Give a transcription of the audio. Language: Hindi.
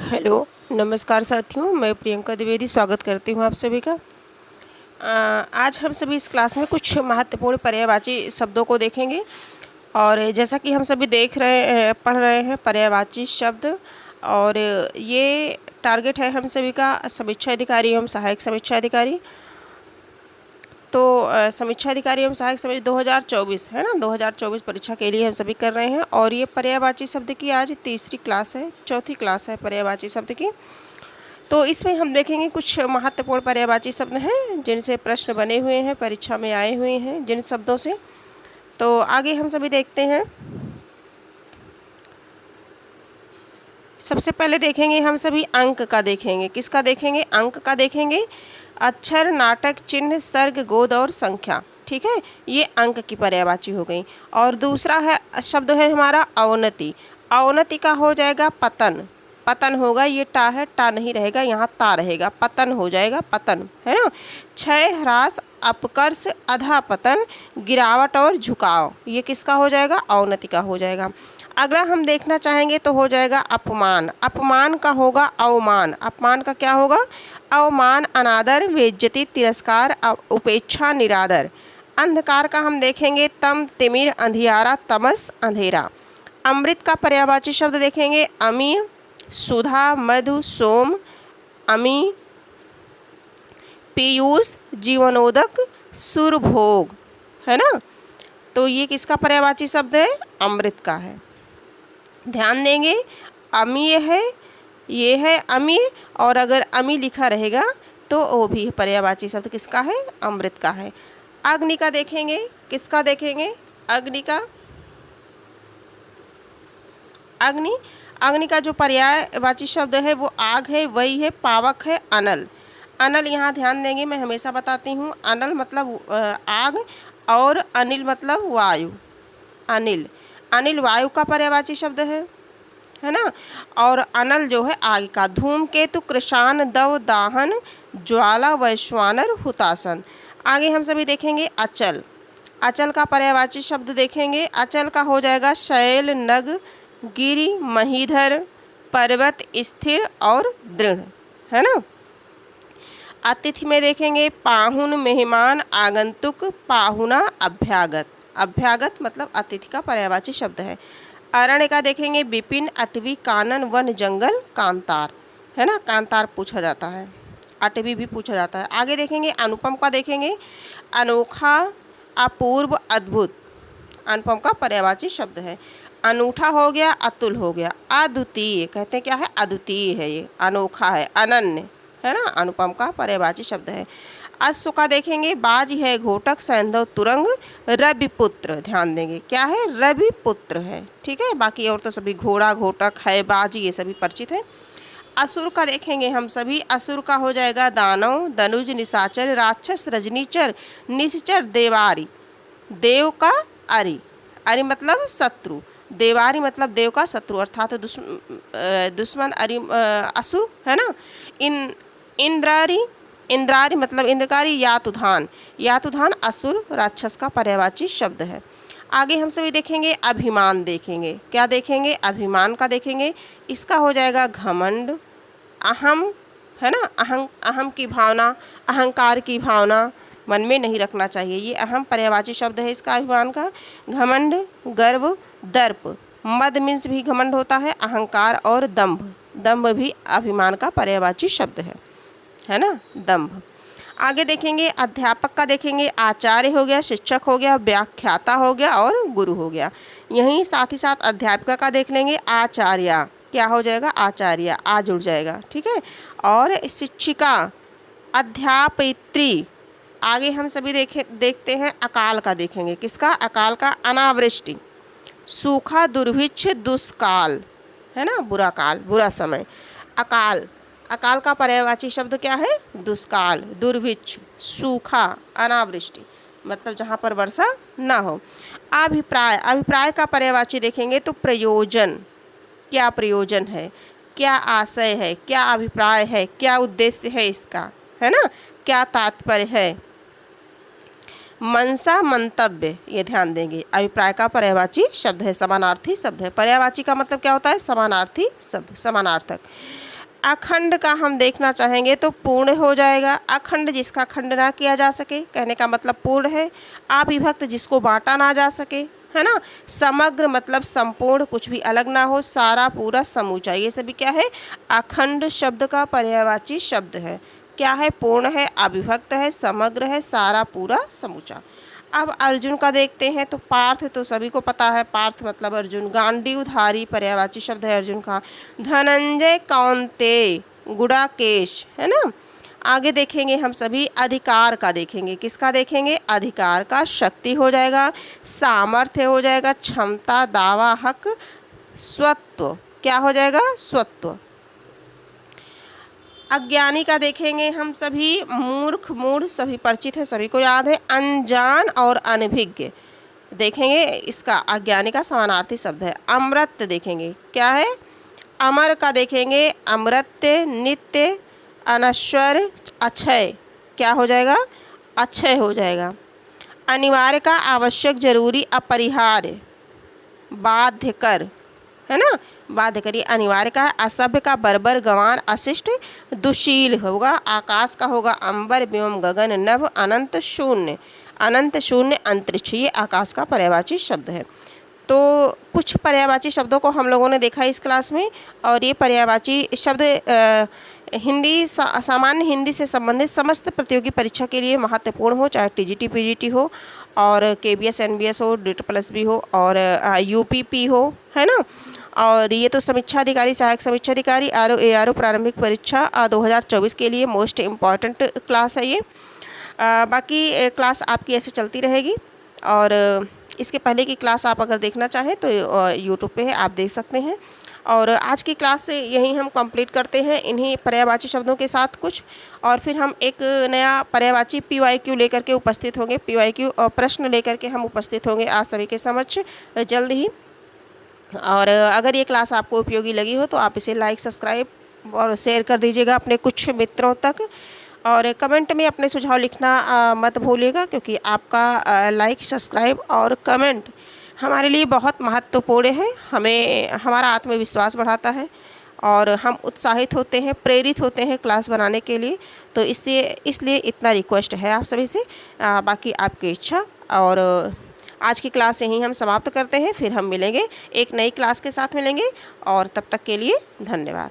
हेलो, नमस्कार साथियों, मैं प्रियंका द्विवेदी स्वागत करती हूँ आप सभी का। आज हम सभी इस क्लास में कुछ महत्वपूर्ण पर्यायवाची शब्दों को देखेंगे। और जैसा कि हम सभी पढ़ रहे हैं पर्यायवाची शब्द, और ये टारगेट है हम सभी का समीक्षा अधिकारी एवं सहायक समीक्षा अधिकारी। तो समीक्षा अधिकारी एवं सहायक समीक्षा 2024 है ना, 2024 परीक्षा के लिए हम सभी कर रहे हैं। और ये पर्यायवाची शब्द की आज चौथी क्लास है पर्यायवाची शब्द की। तो इसमें हम देखेंगे कुछ महत्वपूर्ण पर्यायवाची शब्द हैं जिनसे प्रश्न बने हुए हैं, परीक्षा में आए हुए हैं जिन शब्दों से। तो आगे हम सभी देखते हैं। सबसे पहले देखेंगे हम सभी अंक का देखेंगे। किसका देखेंगे? अंक का देखेंगे। अक्षर, नाटक, चिन्ह, सर्ग, गोद और संख्या। ठीक है, ये अंक की पर्यायवाची हो गई। और दूसरा है शब्द है हमारा अवनति। अवनति का हो जाएगा पतन। पतन होगा, ये टा है, टा नहीं रहेगा, यहाँ ता रहेगा, पतन हो जाएगा, पतन है ना। क्षय, ह्रास, अपकर्ष, अधःपतन, गिरावट और झुकाव, ये किसका हो जाएगा? अवनति का हो जाएगा। अगला हम देखना चाहेंगे तो हो जाएगा अपमान। अपमान का होगा अवमान। अपमान का क्या होगा? अवमान, अनादर, बेइज्जती, तिरस्कार, उपेक्षा, निरादर। अंधकार का हम देखेंगे तम, तिमिर, अंधियारा, तमस, अंधेरा। अमृत का पर्यायवाची शब्द देखेंगे अमी, सुधा, मधु, सोम, अमी, पीयूष, जीवनोदक, सुरभोग, है ना। तो ये किसका पर्यायवाची शब्द है? अमृत का है। ध्यान देंगे, अमीय है, ये है अमी, और अगर अमी लिखा रहेगा तो वो भी पर्यायवाची शब्द किसका है? अमृत का है। अग्नि का देखेंगे। किसका देखेंगे? अग्नि का। अग्नि, अग्नि का जो पर्यायवाची शब्द है वो आग है, वही है, पावक है, अनल। अनल यहाँ ध्यान देंगे, मैं हमेशा बताती हूँ, अनल मतलब आग और अनिल मतलब वायु। अनिल, अनिल वायु का पर्यायवाची शब्द है ना। और अनल जो है आग का। धूमकेतु, कृशान, दव, दाहन, ज्वाला, वैश्वानर, हुतासन। आगे हम सभी देखेंगे अचल। अचल का पर्यायवाची शब्द देखेंगे। अचल का हो जाएगा शैल, नग, गिरि, महीधर, पर्वत, स्थिर और दृढ़, है ना। अतिथि में देखेंगे पाहुन, मेहमान, आगंतुक, पाहुना, अभ्यागत। अभ्यागत मतलब अतिथि का पर्यायवाची शब्द है। अरण्य का देखेंगे विपिन, अटवी, कानन, वन, जंगल, कांतार, है ना। कांतार पूछा जाता है, अटवी भी पूछा जाता है। आगे देखेंगे अनुपम का देखेंगे अनोखा, अपूर्व, अद्भुत। अनुपम का पर्यायवाची शब्द है। अनूठा हो गया, अतुल हो गया। अद्वितीय कहते हैं क्या है? अद्वितीय है, ये अनोखा है, अनन्य, है ना। अनुपम का पर्यायवाची शब्द है। अश्व का देखेंगे बाज है, घोटक, सैंधव, तुरंग, रविपुत्र। ध्यान देंगे क्या है? रविपुत्र है, ठीक है। बाकी और तो सभी घोड़ा, घोटक है, बाज, ये सभी परिचित है। असुर का देखेंगे हम सभी। असुर का हो जाएगा दानव, दनुज, निशाचर, राक्षस, रजनीचर, निश्चर, देवारी। देव का अरि, अरि मतलब शत्रु, देवारी मतलब देव का शत्रु अर्थात दुश्मन, अरि असुर, है ना। इंद्रारी, इंद्रारी मतलब इंद्रकारी, यातुधान, यातुधान असुर राक्षस का पर्यायवाची शब्द है। आगे हम सभी देखेंगे अभिमान देखेंगे। क्या देखेंगे? अभिमान का देखेंगे। इसका हो जाएगा घमंड, अहम, है ना। अहम की भावना, अहंकार की भावना मन में नहीं रखना चाहिए, ये अहम पर्यायवाची शब्द है इसका, अभिमान का। घमंड, गर्व, दर्प, मद मीन्स भी घमंड होता है, अहंकार, और दंभ, दंभ भी अभिमान का पर्यायवाची शब्द है ना, दंभ। आगे देखेंगे अध्यापक का देखेंगे आचार्य हो गया, शिक्षक हो गया, व्याख्याता हो गया और गुरु हो गया। यहीं साथ ही साथ अध्यापिका का देख लेंगे आचार्य, क्या हो जाएगा? आचार्य, आ जुड़ जाएगा, ठीक है। और शिक्षिका, अध्यापित्री। आगे हम सभी देखते हैं अकाल का देखेंगे। किसका? अकाल का। अनावृष्टि, सूखा, दुर्भिक्ष, दुष्काल, है ना, बुरा काल, बुरा समय। अकाल, अकाल का पर्यायवाची शब्द क्या है? दुष्काल, दुर्भिक्ष, सूखा, अनावृष्टि, मतलब जहाँ पर वर्षा ना हो। अभिप्राय, अभिप्राय का पर्यायवाची देखेंगे तो प्रयोजन, क्या प्रयोजन है, क्या आशय है, क्या अभिप्राय है, क्या उद्देश्य है इसका, है ना, क्या तात्पर्य है। मनसा, मंतव्य, ये ध्यान देंगे। अभिप्राय का पर्यायवाची शब्द है, समानार्थी शब्द है। पर्यायवाची का मतलब क्या होता है? समानार्थी शब्द, समानार्थक। अखंड का हम देखना चाहेंगे तो पूर्ण हो जाएगा। अखंड जिसका खंड ना किया जा सके, कहने का मतलब पूर्ण है। अविभक्त जिसको बांटा ना जा सके, है ना। समग्र मतलब संपूर्ण, कुछ भी अलग ना हो, सारा पूरा समूचा, ये सभी क्या है, अखंड शब्द का पर्यायवाची शब्द है। क्या है, पूर्ण है, अविभक्त है, समग्र है, सारा पूरा समूचा। अब अर्जुन का देखते हैं तो पार्थ तो सभी को पता है, पार्थ मतलब अर्जुन। गांडीवधारी पर्यायवाची शब्द है अर्जुन का। धनंजय कौन्तेय गुडाकेश, है ना। आगे देखेंगे हम सभी अधिकार का देखेंगे, किसका देखेंगे, अधिकार का। शक्ति हो जाएगा, सामर्थ्य हो जाएगा, क्षमता, दावा, हक, स्वत्व, क्या हो जाएगा, स्वत्व। अज्ञानी का देखेंगे हम सभी, मूर्ख, मूढ़ सभी परिचित है, सभी को याद है। अनजान और अनभिज्ञ देखेंगे, इसका अज्ञानी का समानार्थी शब्द है। अमृत देखेंगे, क्या है, अमर का देखेंगे, अमृत्य, नित्य, अनश्वर, अक्षय, क्या हो जाएगा, अक्षय हो जाएगा। अनिवार्य का आवश्यक, जरूरी, अपरिहार्य, बाध्य कर, है ना, बाध्य करिए। अनिवार्य का है। असभ्य का बर्बर, गंवार, अशिष्ट, दुशील होगा। आकाश का होगा अंबर, व्योम, गगन, नभ, अनंत, शून्य, अनंत, शून्य, अंतरिक्ष, ये आकाश का पर्यायवाची शब्द है। तो कुछ पर्यायवाची शब्दों को हम लोगों ने देखा इस क्लास में, और ये पर्यायवाची शब्द हिंदी सामान्य हिंदी से संबंधित समस्त प्रतियोगी परीक्षा के लिए महत्वपूर्ण हो, चाहे टीजीटी, पीजीटी हो, और केबीएस, एनबीएस हो, DEET+ भी हो, और यूपीपी हो, है ना। और ये तो समीक्षा अधिकारी, सहायक समीक्षा अधिकारी, आरओ एआरओ प्रारंभिक परीक्षा 2024 के लिए मोस्ट इम्पॉर्टेंट क्लास है ये। बाकी क्लास आपकी ऐसे चलती रहेगी, और इसके पहले की क्लास आप अगर देखना चाहें तो यूट्यूब पे है, आप देख सकते हैं। और आज की क्लास से यही हम कंप्लीट करते हैं इन्हीं पर्यायवाची शब्दों के साथ कुछ, और फिर हम एक नया पर्यायवाची PYQ लेकर के उपस्थित होंगे। PYQ प्रश्न लेकर के हम उपस्थित होंगे आप सभी के समक्ष जल्द ही। और अगर ये क्लास आपको उपयोगी लगी हो तो आप इसे लाइक, सब्सक्राइब और शेयर कर दीजिएगा अपने कुछ मित्रों तक, और कमेंट में अपने सुझाव लिखना मत भूलिएगा, क्योंकि आपका लाइक, सब्सक्राइब और कमेंट हमारे लिए बहुत महत्वपूर्ण है। हमें हमारा आत्मविश्वास बढ़ाता है, और हम उत्साहित होते हैं, प्रेरित होते हैं क्लास बनाने के लिए। तो इसलिए इतना रिक्वेस्ट है आप सभी से, बाकी आपकी इच्छा। और आज की क्लास यहीं हम समाप्त करते हैं, फिर हम मिलेंगे, एक नई क्लास के साथ मिलेंगे, और तब तक के लिए धन्यवाद।